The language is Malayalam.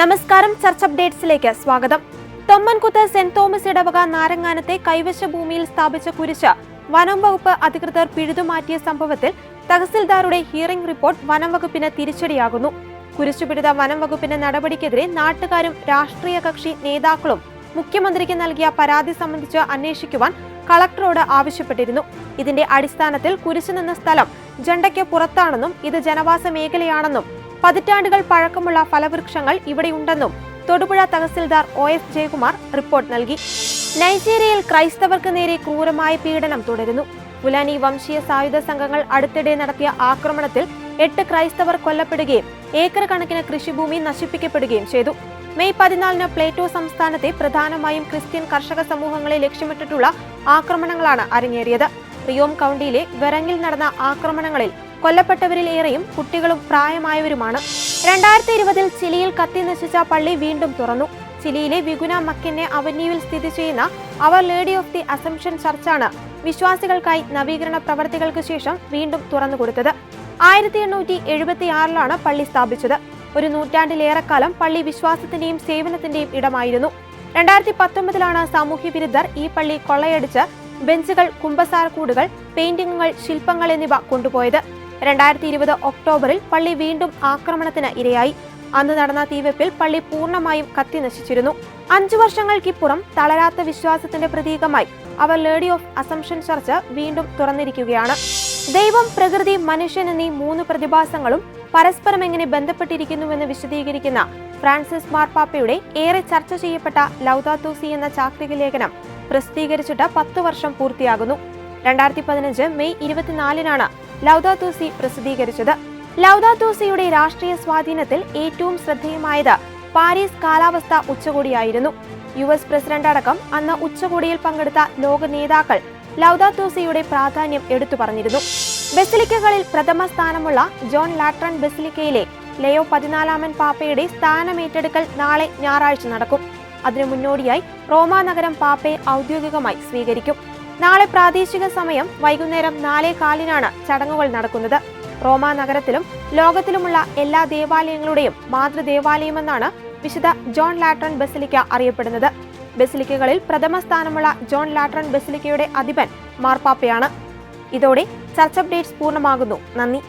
നമസ്കാരം, ചർച്ച അപ്ഡേറ്റ്സിലേക്ക് സ്വാഗതം. തൊമ്മൻകുത്ത് സെന്റ് തോമസ് ഇടവക നാരങ്ങാനത്തെ കൈവശ ഭൂമിയിൽ സ്ഥാപിച്ച കുരിശ് വനം വകുപ്പ് അധികൃതർ പിഴുതുമാറ്റിയ സംഭവത്തിൽ തഹസിൽദാരുടെ ഹിയറിംഗ് റിപ്പോർട്ട് വനം വകുപ്പിന് തിരിച്ചടിയാകുന്നു. കുരിശുപിടുത വനം വകുപ്പിന്റെ നടപടിക്കെതിരെ നാട്ടുകാരും രാഷ്ട്രീയ കക്ഷി നേതാക്കളും മുഖ്യമന്ത്രിക്ക് നൽകിയ പരാതി സംബന്ധിച്ച് അന്വേഷിക്കുവാൻ കളക്ടറോട് ആവശ്യപ്പെട്ടിരുന്നു. ഇതിന്റെ അടിസ്ഥാനത്തിൽ കുരിശ് നിന്ന സ്ഥലം ജണ്ടയ്ക്ക് പുറത്താണെന്നും ഇത് ജനവാസ മേഖലയാണെന്നും പതിറ്റാണ്ടുകൾ പഴക്കമുള്ള ഫലവൃക്ഷങ്ങൾ ഇവിടെയുണ്ടെന്നും തൊടുപുഴ തഹസിൽദാർ OF ജയകുമാർ റിപ്പോർട്ട് നൽകി. നൈജീരിയയിൽ ക്രൈസ്തവർക്ക് നേരെ ക്രൂരമായ പീഡനം തുടരുന്നു. ഫുലാനി വംശീയ സായുധ സംഘങ്ങൾ അടുത്തിടെ നടത്തിയ ആക്രമണത്തിൽ 8 ക്രൈസ്തവർ കൊല്ലപ്പെടുകയും ഏക്കർ കണക്കിന് കൃഷിഭൂമി നശിപ്പിക്കപ്പെടുകയും ചെയ്തു. മെയ് 14 പ്ലേറ്റോ സംസ്ഥാനത്തെ പ്രധാനമായും ക്രിസ്ത്യൻ കർഷക സമൂഹങ്ങളെ ലക്ഷ്യമിട്ടിട്ടുള്ള ആക്രമണങ്ങളാണ് അരങ്ങേറിയത്. റിയോം കൗണ്ടിയിലെ വെറങ്ങിൽ നടന്ന ആക്രമണങ്ങളിൽ കൊല്ലപ്പെട്ടവരിൽ ഏറെയും കുട്ടികളും പ്രായമായവരുമാണ്. 2020 ചിലിയിൽ കത്തിനശിച്ച പള്ളി വീണ്ടും തുറന്നു. ചിലിയിലെ വിഗുന മക്കിന്നെ അവന്യൂവിൽ സ്ഥിതി ചെയ്യുന്ന അവർ ലേഡി ഓഫ് ദി അസംഷൻ ചർച്ചാണ് വിശ്വാസികൾക്കായി നവീകരണ പ്രവർത്തികൾക്ക് ശേഷം വീണ്ടും തുറന്നുകൊടുത്തത്. 1876 പള്ളി സ്ഥാപിച്ചത്. ഒരു നൂറ്റാണ്ടിലേറെക്കാലം പള്ളി വിശ്വാസത്തിന്റെയും സേവനത്തിന്റെയും ഇടമായിരുന്നു. 2019 സാമൂഹ്യ വിരുദ്ധർ ഈ പള്ളി കൊള്ളയടിച്ച് ബെഞ്ചുകൾ, കുമ്പസാരക്കൂടുകൾ, പെയിന്റിങ്ങുകൾ, ശില്പങ്ങൾ എന്നിവ കൊണ്ടുപോയത്. 2020 ഒക്ടോബറിൽ പള്ളി വീണ്ടും ആക്രമണത്തിന് ഇരയായി. അന്ന് നടന്ന തീവെപ്പിൽ പള്ളി പൂർണ്ണമായും കത്തിനശിച്ചിരുന്നു. 5 വർഷങ്ങൾക്കിപ്പുറം തളരാത്ത വിശ്വാസത്തിന്റെ പ്രതീകമായി അവർ ലേഡി ഓഫ് അസംഷൻ ചർച്ച് വീണ്ടും തുറന്നിരിക്കുകയാണ്. ദൈവം, പ്രകൃതി, മനുഷ്യൻ എന്നീ 3 പ്രതിഭാസങ്ങളും പരസ്പരം എങ്ങനെ ബന്ധപ്പെട്ടിരിക്കുന്നുവെന്ന് വിശദീകരിക്കുന്ന ഫ്രാൻസിസ് മാർപ്പാപ്പയുടെ ഏറെ ചർച്ച ചെയ്യപ്പെട്ട ലൗദാത്തോ സി എന്ന ചാക്രിക ലേഖനം പ്രസിദ്ധീകരിച്ചിട്ട് 10 വർഷം പൂർത്തിയാകുന്നു. 2015 മെയ് 24 ലൗദാത്തോ സി പ്രസിദ്ധീകരിച്ചത്. ലൗദാത്തോ സിയുടെ രാഷ്ട്രീയ സ്വാധീനത്തിൽ ഏറ്റവും ശ്രദ്ധേയമായത് പാരീസ് കാലാവസ്ഥാ ഉച്ചകോടിയായിരുന്നു. US പ്രസിഡന്റ് അടക്കം അന്ന് ഉച്ചകോടിയിൽ പങ്കെടുത്ത ലോക നേതാക്കൾ ലൗദാത്തോ സിയുടെ പ്രാധാന്യം എടുത്തു പറഞ്ഞിരുന്നു. ബസിലിക്കകളിൽ പ്രഥമ സ്ഥാനമുള്ള ജോൺ ലാട്രൺ ബസിലിക്കയിലെ ലയോ 14 പാപ്പയുടെ സ്ഥാനമേറ്റെടുക്കൽ നാളെ ഞായറാഴ്ച നടക്കും. അതിനു മുന്നോടിയായി റോമാ നഗരം പാപ്പയെ ഔദ്യോഗികമായി സ്വീകരിക്കും. നാളെ പ്രാദേശിക സമയം വൈകുന്നേരം 4:15 ചടങ്ങുകൾ നടക്കുന്നത്. റോമാ നഗരത്തിലും ലോകത്തിലുമുള്ള എല്ലാ ദേവാലയങ്ങളുടെയും മാതൃദേവാലയമെന്നാണ് വിശുദ്ധ ജോൺ ലാട്രൺ ബസിലിക്ക അറിയപ്പെടുന്നത്. ബസിലിക്കകളിൽ പ്രഥമ സ്ഥാനമുള്ള ജോൺ ലാട്രൺ ബസിലിക്കയുടെ അധിപൻ മാർപ്പാപ്പയാണ്. ഇതോടെ ചർച്ച അപ്ഡേറ്റ്സ് പൂർണ്ണമാകുന്നു. നന്ദി.